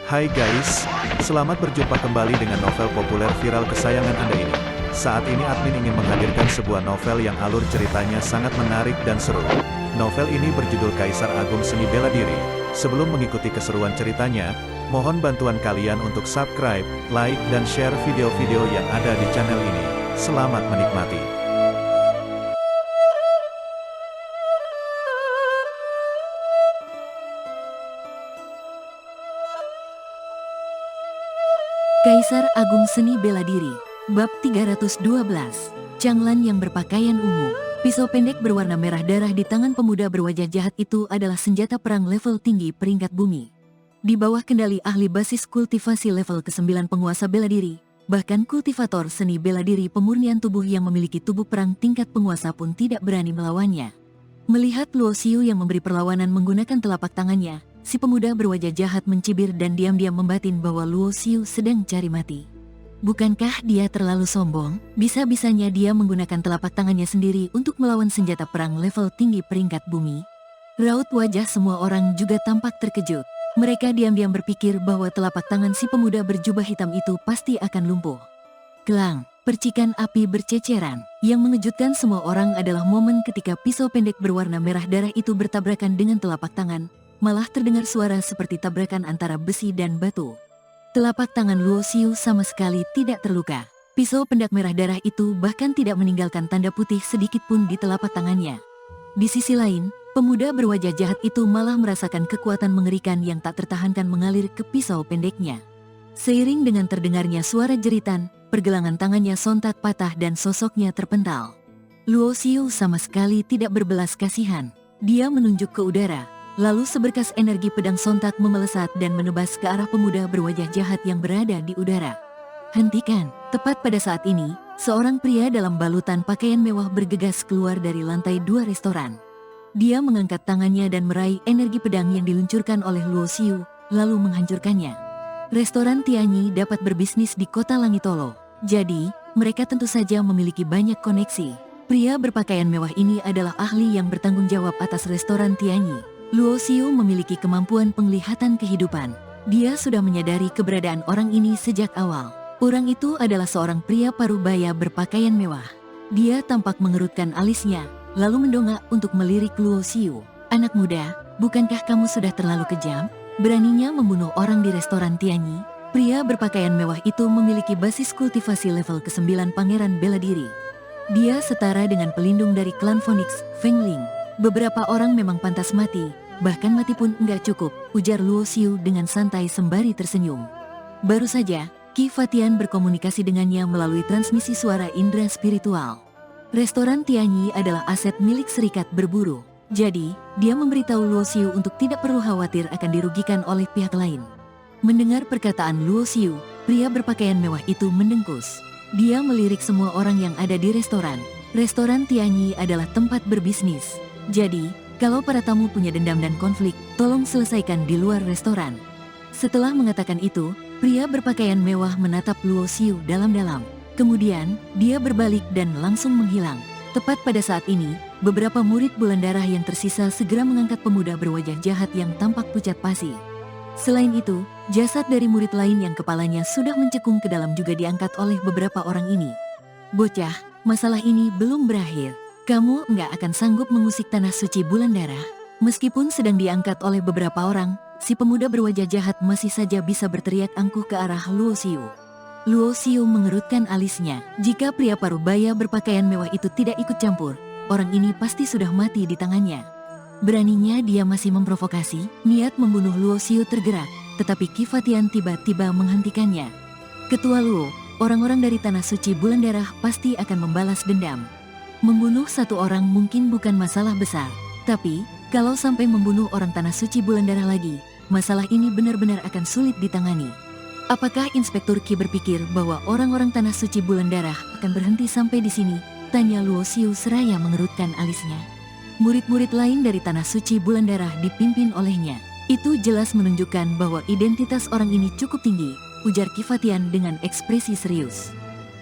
Hai guys, selamat berjumpa kembali dengan novel populer viral kesayangan Anda ini. Saat ini admin ingin menghadirkan sebuah novel yang alur ceritanya sangat menarik dan seru. Novel ini berjudul Kaisar Agung Seni Bela Diri. Sebelum mengikuti keseruan ceritanya, mohon bantuan kalian untuk subscribe, like, dan share video-video yang ada di channel ini. Selamat menikmati. Kaisar Agung Seni Bela Diri, Bab 312, Changlan yang berpakaian ungu. Pisau pendek berwarna merah darah di tangan pemuda berwajah jahat itu adalah senjata perang level tinggi peringkat bumi. Di bawah kendali ahli basis kultivasi level ke-9 penguasa bela diri, bahkan kultivator seni bela diri pemurnian tubuh yang memiliki tubuh perang tingkat penguasa pun tidak berani melawannya. Melihat Luo Xiu yang memberi perlawanan menggunakan telapak tangannya, si pemuda berwajah jahat mencibir dan diam-diam membatin bahwa Luo Xiu sedang cari mati. Bukankah dia terlalu sombong? Bisa-bisanya dia menggunakan telapak tangannya sendiri untuk melawan senjata perang level tinggi peringkat bumi. Raut wajah semua orang juga tampak terkejut. Mereka diam-diam berpikir bahwa telapak tangan si pemuda berjubah hitam itu pasti akan lumpuh. Kelang, percikan api berceceran. Yang mengejutkan semua orang adalah momen ketika pisau pendek berwarna merah darah itu bertabrakan dengan telapak tangan. Malah terdengar suara seperti tabrakan antara besi dan batu. Telapak tangan Luo Xiu sama sekali tidak terluka. Pisau pendak merah darah itu bahkan tidak meninggalkan tanda putih sedikit pun di telapak tangannya. Di sisi lain, pemuda berwajah jahat itu malah merasakan kekuatan mengerikan yang tak tertahankan mengalir ke pisau pendeknya. Seiring dengan terdengarnya suara jeritan, pergelangan tangannya sontak patah dan sosoknya terpental. Luo Xiu sama sekali tidak berbelas kasihan. Dia menunjuk ke udara. Lalu seberkas energi pedang sontak memelesat dan menebas ke arah pemuda berwajah jahat yang berada di udara. Hentikan! Tepat pada saat ini, seorang pria dalam balutan pakaian mewah bergegas keluar dari lantai 2 restoran. Dia mengangkat tangannya dan meraih energi pedang yang diluncurkan oleh Luo Xiu, lalu menghancurkannya. Restoran Tianyi dapat berbisnis di kota Langitolo. Jadi, mereka tentu saja memiliki banyak koneksi. Pria berpakaian mewah ini adalah ahli yang bertanggung jawab atas restoran Tianyi. Luo Xiu memiliki kemampuan penglihatan kehidupan. Dia sudah menyadari keberadaan orang ini sejak awal. Orang itu adalah seorang pria parubaya berpakaian mewah. Dia tampak mengerutkan alisnya, lalu mendongak untuk melirik Luo Xiu. Anak muda, bukankah kamu sudah terlalu kejam? Beraninya membunuh orang di restoran Tianyi? Pria berpakaian mewah itu memiliki basis kultivasi level ke-9 pangeran bela diri. Dia setara dengan pelindung dari klan Phoenix, Feng Ling. Beberapa orang memang pantas mati, bahkan mati pun enggak cukup, ujar Luo Xiu dengan santai sembari tersenyum. Baru saja, Qi Fatian berkomunikasi dengannya melalui transmisi suara indera spiritual. Restoran Tianyi adalah aset milik Serikat Berburu. Jadi, dia memberitahu Luo Xiu untuk tidak perlu khawatir akan dirugikan oleh pihak lain. Mendengar perkataan Luo Xiu, pria berpakaian mewah itu mendengkus. Dia melirik semua orang yang ada di restoran. Restoran Tianyi adalah tempat berbisnis. Jadi, kalau para tamu punya dendam dan konflik, tolong selesaikan di luar restoran. Setelah mengatakan itu, pria berpakaian mewah menatap Luo Xiu dalam-dalam. Kemudian, dia berbalik dan langsung menghilang. Tepat pada saat ini, beberapa murid bulan darah yang tersisa segera mengangkat pemuda berwajah jahat yang tampak pucat pasi. Selain itu, jasad dari murid lain yang kepalanya sudah mencekung ke dalam juga diangkat oleh beberapa orang ini. Bocah, masalah ini belum berakhir. Kamu nggak akan sanggup mengusik tanah suci bulan darah. Meskipun sedang diangkat oleh beberapa orang, si pemuda berwajah jahat masih saja bisa berteriak angkuh ke arah Luo Xiu. Luo Xiu mengerutkan alisnya. Jika pria parubaya berpakaian mewah itu tidak ikut campur, orang ini pasti sudah mati di tangannya. Beraninya dia masih memprovokasi, niat membunuh Luo Xiu tergerak, tetapi Qi Fatian tiba-tiba menghentikannya. Ketua Luo, orang-orang dari tanah suci bulan darah pasti akan membalas dendam. Membunuh satu orang mungkin bukan masalah besar, tapi kalau sampai membunuh orang tanah suci bulan darah lagi, masalah ini benar-benar akan sulit ditangani. Apakah Inspektur Qi berpikir bahwa orang-orang tanah suci bulan darah akan berhenti sampai di sini? Tanya Luo Xiu seraya mengerutkan alisnya. Murid-murid lain dari tanah suci bulan darah dipimpin olehnya. Itu jelas menunjukkan bahwa identitas orang ini cukup tinggi, ujar Qi Fatian dengan ekspresi serius.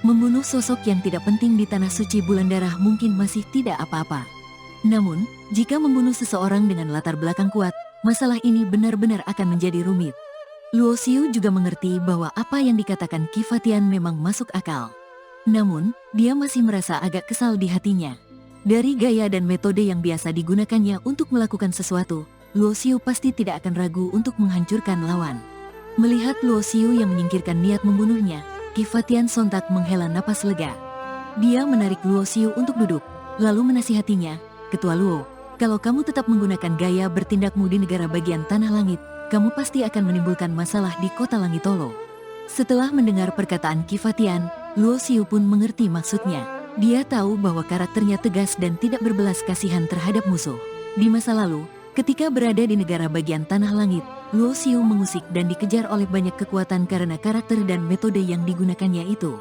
Membunuh sosok yang tidak penting di tanah suci bulan darah mungkin masih tidak apa-apa. Namun, jika membunuh seseorang dengan latar belakang kuat, masalah ini benar-benar akan menjadi rumit. Luo Xiu juga mengerti bahwa apa yang dikatakan Qi Fatian memang masuk akal. Namun, dia masih merasa agak kesal di hatinya. Dari gaya dan metode yang biasa digunakannya untuk melakukan sesuatu, Luo Xiu pasti tidak akan ragu untuk menghancurkan lawan. Melihat Luo Xiu yang menyingkirkan niat membunuhnya, Qi Fatian sontak menghela napas lega. Dia menarik Luo Xiu untuk duduk, lalu menasihatinya, "Ketua Luo, kalau kamu tetap menggunakan gaya bertindakmu di negara bagian Tanah Langit, kamu pasti akan menimbulkan masalah di kota Langitolo." Setelah mendengar perkataan Qi Fatian, Luo Xiu pun mengerti maksudnya. Dia tahu bahwa karakternya tegas dan tidak berbelas kasihan terhadap musuh. Di masa lalu, ketika berada di negara bagian Tanah Langit, Luo Xiu mengusik dan dikejar oleh banyak kekuatan karena karakter dan metode yang digunakannya itu.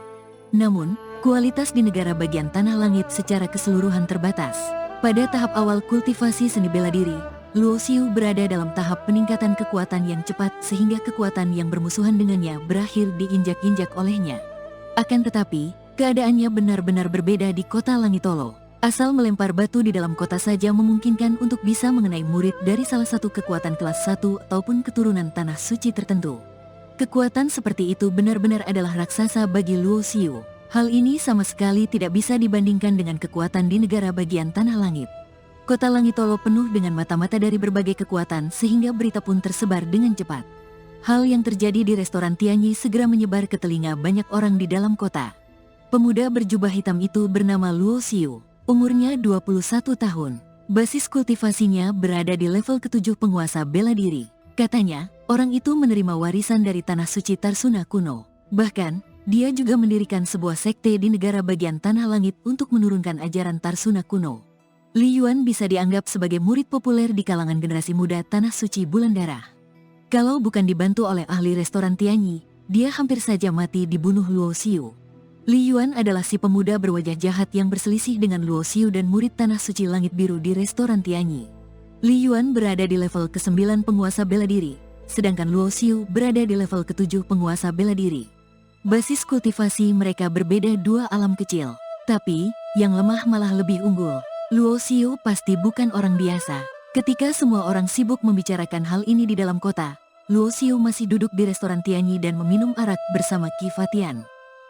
Namun, kualitas di negara bagian Tanah Langit secara keseluruhan terbatas. Pada tahap awal kultivasi seni bela diri, Luo Xiu berada dalam tahap peningkatan kekuatan yang cepat sehingga kekuatan yang bermusuhan dengannya berakhir diinjak-injak olehnya. Akan tetapi, keadaannya benar-benar berbeda di kota Langitolo. Asal melempar batu di dalam kota saja memungkinkan untuk bisa mengenai murid dari salah satu kekuatan kelas 1 ataupun keturunan tanah suci tertentu. Kekuatan seperti itu benar-benar adalah raksasa bagi Luo Xiu. Hal ini sama sekali tidak bisa dibandingkan dengan kekuatan di negara bagian Tanah Langit. Kota Langitolo penuh dengan mata-mata dari berbagai kekuatan sehingga berita pun tersebar dengan cepat. Hal yang terjadi di restoran Tianyi segera menyebar ke telinga banyak orang di dalam kota. Pemuda berjubah hitam itu bernama Luo Xiu. Umurnya 21 tahun. Basis kultivasinya berada di level ke-7 penguasa bela diri. Katanya, orang itu menerima warisan dari tanah suci Tarsuna kuno. Bahkan, dia juga mendirikan sebuah sekte di negara bagian Tanah Langit untuk menurunkan ajaran Tarsuna kuno. Li Yuan bisa dianggap sebagai murid populer di kalangan generasi muda Tanah Suci Bulan Darah. Kalau bukan dibantu oleh ahli restoran Tianyi, dia hampir saja mati dibunuh Luo Xiu. Li Yuan adalah si pemuda berwajah jahat yang berselisih dengan Luo Xiu dan murid Tanah Suci Langit Biru di restoran Tianyi. Li Yuan berada di level ke-9 penguasa bela diri, sedangkan Luo Xiu berada di level ke-7 penguasa bela diri. Basis kultivasi mereka berbeda dua alam kecil, tapi yang lemah malah lebih unggul. Luo Xiu pasti bukan orang biasa. Ketika semua orang sibuk membicarakan hal ini di dalam kota, Luo Xiu masih duduk di restoran Tianyi dan meminum arak bersama Qi Fatian.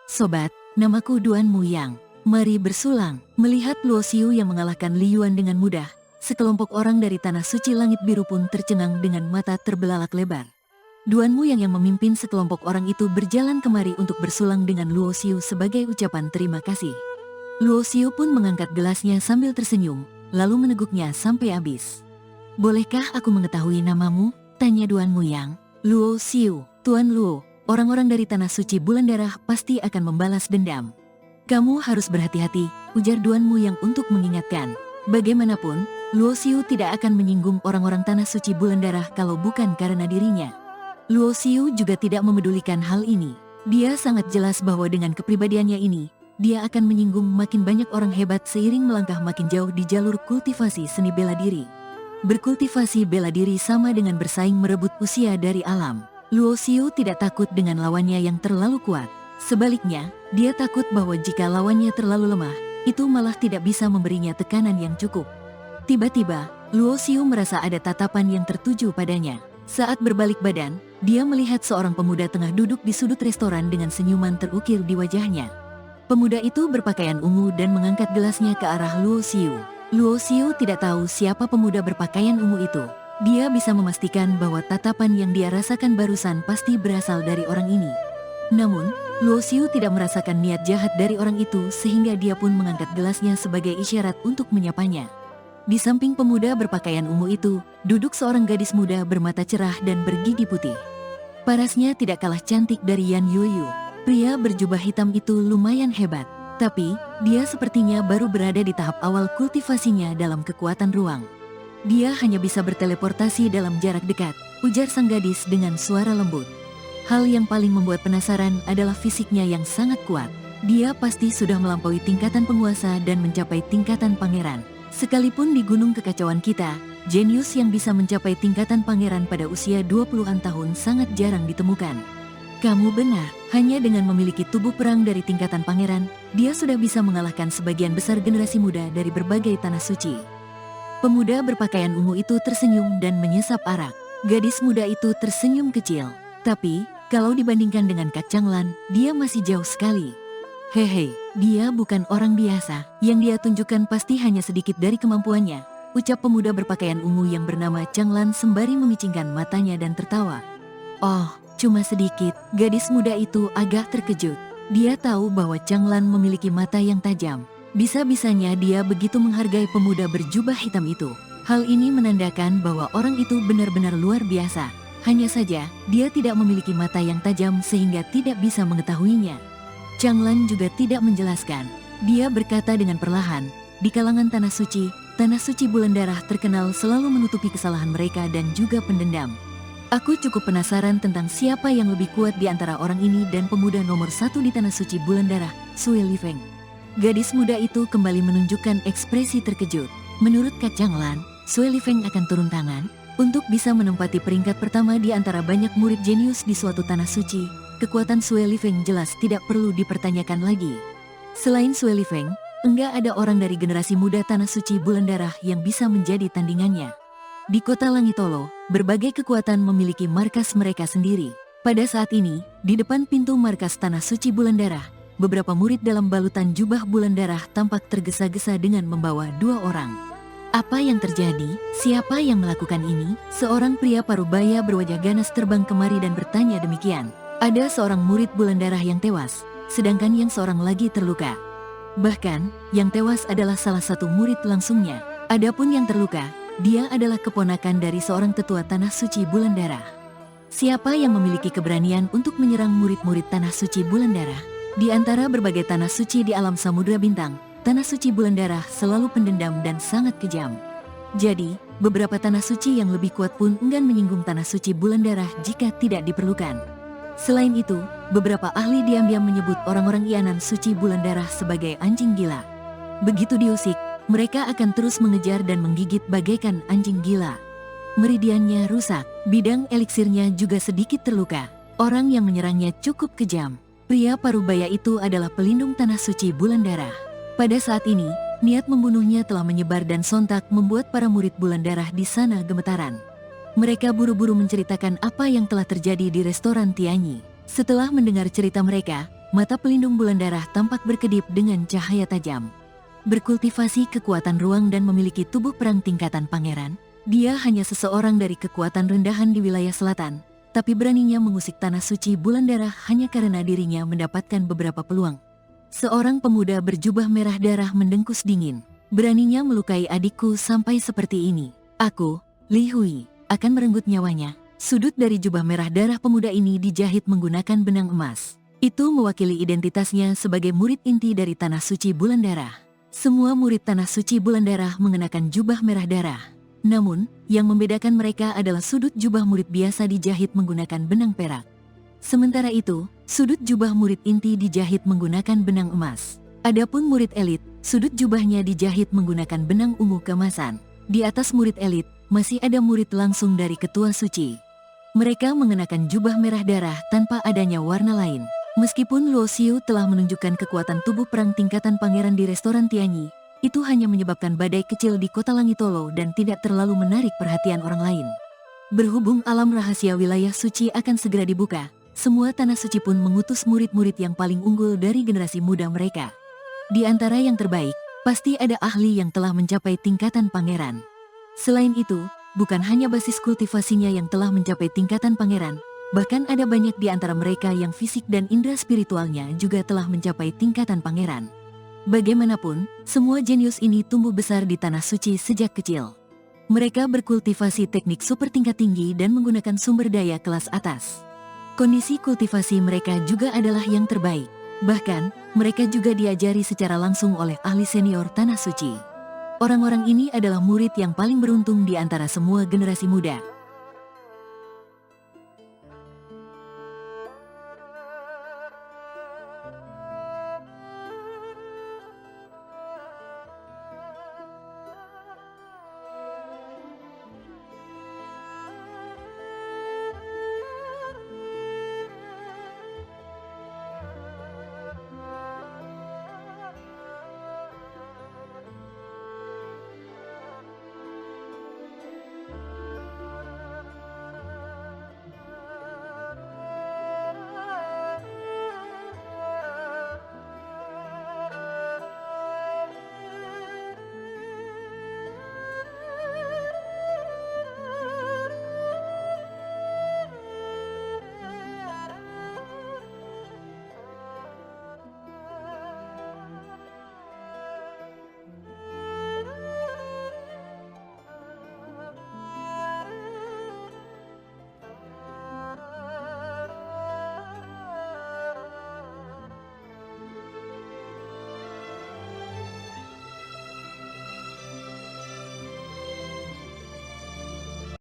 "Sobat, namaku Duan Muyang. Mari bersulang." Melihat Luo Xiu yang mengalahkan Li Yuan dengan mudah, sekelompok orang dari Tanah Suci Langit Biru pun tercengang dengan mata terbelalak lebar. Duan Muyang yang memimpin sekelompok orang itu berjalan kemari untuk bersulang dengan Luo Xiu sebagai ucapan terima kasih. Luo Xiu pun mengangkat gelasnya sambil tersenyum, lalu meneguknya sampai habis. "Bolehkah aku mengetahui namamu?" tanya Duan Muyang. "Luo Xiu, Tuan Luo. Orang-orang dari Tanah Suci Bulan Darah pasti akan membalas dendam." "Kamu harus berhati-hati," ujar Duan Muyang untuk mengingatkan. Bagaimanapun, Luo Xiu tidak akan menyinggung orang-orang Tanah Suci Bulan Darah kalau bukan karena dirinya. Luo Xiu juga tidak memedulikan hal ini. Dia sangat jelas bahwa dengan kepribadiannya ini, dia akan menyinggung makin banyak orang hebat seiring melangkah makin jauh di jalur kultivasi seni bela diri. Berkultivasi bela diri sama dengan bersaing merebut usia dari alam. Luo Xiu tidak takut dengan lawannya yang terlalu kuat. Sebaliknya, dia takut bahwa jika lawannya terlalu lemah, itu malah tidak bisa memberinya tekanan yang cukup. Tiba-tiba, Luo Xiu merasa ada tatapan yang tertuju padanya. Saat berbalik badan, dia melihat seorang pemuda tengah duduk di sudut restoran dengan senyuman terukir di wajahnya. Pemuda itu berpakaian ungu dan mengangkat gelasnya ke arah Luo Xiu. Luo Xiu tidak tahu siapa pemuda berpakaian ungu itu. Dia bisa memastikan bahwa tatapan yang dia rasakan barusan pasti berasal dari orang ini. Namun, Luo Xiu tidak merasakan niat jahat dari orang itu sehingga dia pun mengangkat gelasnya sebagai isyarat untuk menyapanya. Di samping pemuda berpakaian ungu itu, duduk seorang gadis muda bermata cerah dan bergigi putih. Parasnya tidak kalah cantik dari Yan Yuyu. Pria berjubah hitam itu lumayan hebat. Tapi, dia sepertinya baru berada di tahap awal kultivasinya dalam kekuatan ruang. Dia hanya bisa berteleportasi dalam jarak dekat, ujar sang gadis dengan suara lembut. Hal yang paling membuat penasaran adalah fisiknya yang sangat kuat. Dia pasti sudah melampaui tingkatan penguasa dan mencapai tingkatan pangeran. Sekalipun di gunung kekacauan kita, jenius yang bisa mencapai tingkatan pangeran pada usia 20-an tahun sangat jarang ditemukan. Kamu benar, hanya dengan memiliki tubuh perang dari tingkatan pangeran, dia sudah bisa mengalahkan sebagian besar generasi muda dari berbagai tanah suci. Pemuda berpakaian ungu itu tersenyum dan menyesap arak. Gadis muda itu tersenyum kecil. Tapi, kalau dibandingkan dengan Kak Changlan, dia masih jauh sekali. Hehe, dia bukan orang biasa, yang dia tunjukkan pasti hanya sedikit dari kemampuannya, ucap pemuda berpakaian ungu yang bernama Changlan sembari memicingkan matanya dan tertawa. Oh, cuma sedikit, gadis muda itu agak terkejut. Dia tahu bahwa Changlan memiliki mata yang tajam. Bisa-bisanya dia begitu menghargai pemuda berjubah hitam itu. Hal ini menandakan bahwa orang itu benar-benar luar biasa. Hanya saja, dia tidak memiliki mata yang tajam sehingga tidak bisa mengetahuinya. Changlan juga tidak menjelaskan. Dia berkata dengan perlahan, di kalangan Tanah Suci Bulan Darah terkenal selalu menutupi kesalahan mereka dan juga pendendam. Aku cukup penasaran tentang siapa yang lebih kuat di antara orang ini dan pemuda nomor 1 di Tanah Suci Bulan Darah, Sui Lifeng. Gadis muda itu kembali menunjukkan ekspresi terkejut. Menurut Kak Changlan, Sui Lifeng akan turun tangan untuk bisa menempati peringkat pertama di antara banyak murid jenius di suatu Tanah Suci. Kekuatan Sui Lifeng jelas tidak perlu dipertanyakan lagi. Selain Sui Lifeng, enggak ada orang dari generasi muda Tanah Suci Bulan Darah yang bisa menjadi tandingannya. Di kota Langitolo, berbagai kekuatan memiliki markas mereka sendiri. Pada saat ini, di depan pintu markas Tanah Suci Bulan Darah, beberapa murid dalam balutan jubah bulan darah tampak tergesa-gesa dengan membawa 2 orang. Apa yang terjadi? Siapa yang melakukan ini? Seorang pria parubaya berwajah ganas terbang kemari dan bertanya demikian. Ada seorang murid bulan darah yang tewas, sedangkan yang seorang lagi terluka. Bahkan, yang tewas adalah salah satu murid langsungnya. Adapun yang terluka, dia adalah keponakan dari seorang tetua Tanah Suci Bulan Darah. Siapa yang memiliki keberanian untuk menyerang murid-murid Tanah Suci Bulan Darah? Di antara berbagai Tanah Suci di alam Samudra Bintang, Tanah Suci Bulan Darah selalu pendendam dan sangat kejam. Jadi, beberapa Tanah Suci yang lebih kuat pun enggan menyinggung Tanah Suci Bulan Darah jika tidak diperlukan. Selain itu, beberapa ahli diam-diam menyebut orang-orang Ianan Suci Bulan Darah sebagai anjing gila. Begitu diusik, mereka akan terus mengejar dan menggigit bagaikan anjing gila. Meridiannya rusak, bidang eliksirnya juga sedikit terluka. Orang yang menyerangnya cukup kejam. Pria parubaya itu adalah pelindung Tanah Suci Bulan Darah. Pada saat ini, niat membunuhnya telah menyebar dan sontak membuat para murid Bulan Darah di sana gemetaran. Mereka buru-buru menceritakan apa yang telah terjadi di restoran Tianyi. Setelah mendengar cerita mereka, mata pelindung Bulan Darah tampak berkedip dengan cahaya tajam. Berkultivasi kekuatan ruang dan memiliki tubuh perang tingkatan pangeran, dia hanya seseorang dari kekuatan rendahan di wilayah selatan, tapi beraninya mengusik Tanah Suci Bulan Darah hanya karena dirinya mendapatkan beberapa peluang. Seorang pemuda berjubah merah darah mendengkus dingin. Beraninya melukai adikku sampai seperti ini. Aku, Li Hui, akan merenggut nyawanya. Sudut dari jubah merah darah pemuda ini dijahit menggunakan benang emas. Itu mewakili identitasnya sebagai murid inti dari Tanah Suci Bulan Darah. Semua murid Tanah Suci Bulan Darah mengenakan jubah merah darah. Namun, yang membedakan mereka adalah sudut jubah murid biasa dijahit menggunakan benang perak. Sementara itu, sudut jubah murid inti dijahit menggunakan benang emas. Adapun murid elit, sudut jubahnya dijahit menggunakan benang ungu keemasan. Di atas murid elit, masih ada murid langsung dari Ketua Suci. Mereka mengenakan jubah merah darah tanpa adanya warna lain. Meskipun Luo Xiu telah menunjukkan kekuatan tubuh perang tingkatan pangeran di restoran Tianyi, itu hanya menyebabkan badai kecil di kota Langitolo dan tidak terlalu menarik perhatian orang lain. Berhubung alam rahasia wilayah suci akan segera dibuka, semua Tanah Suci pun mengutus murid-murid yang paling unggul dari generasi muda mereka. Di antara yang terbaik, pasti ada ahli yang telah mencapai tingkatan pangeran. Selain itu, bukan hanya basis kultivasinya yang telah mencapai tingkatan pangeran, bahkan ada banyak di antara mereka yang fisik dan indera spiritualnya juga telah mencapai tingkatan pangeran. Bagaimanapun, semua jenius ini tumbuh besar di Tanah Suci sejak kecil. Mereka berkultivasi teknik super tingkat tinggi dan menggunakan sumber daya kelas atas. Kondisi kultivasi mereka juga adalah yang terbaik. Bahkan, mereka juga diajari secara langsung oleh ahli senior Tanah Suci. Orang-orang ini adalah murid yang paling beruntung di antara semua generasi muda.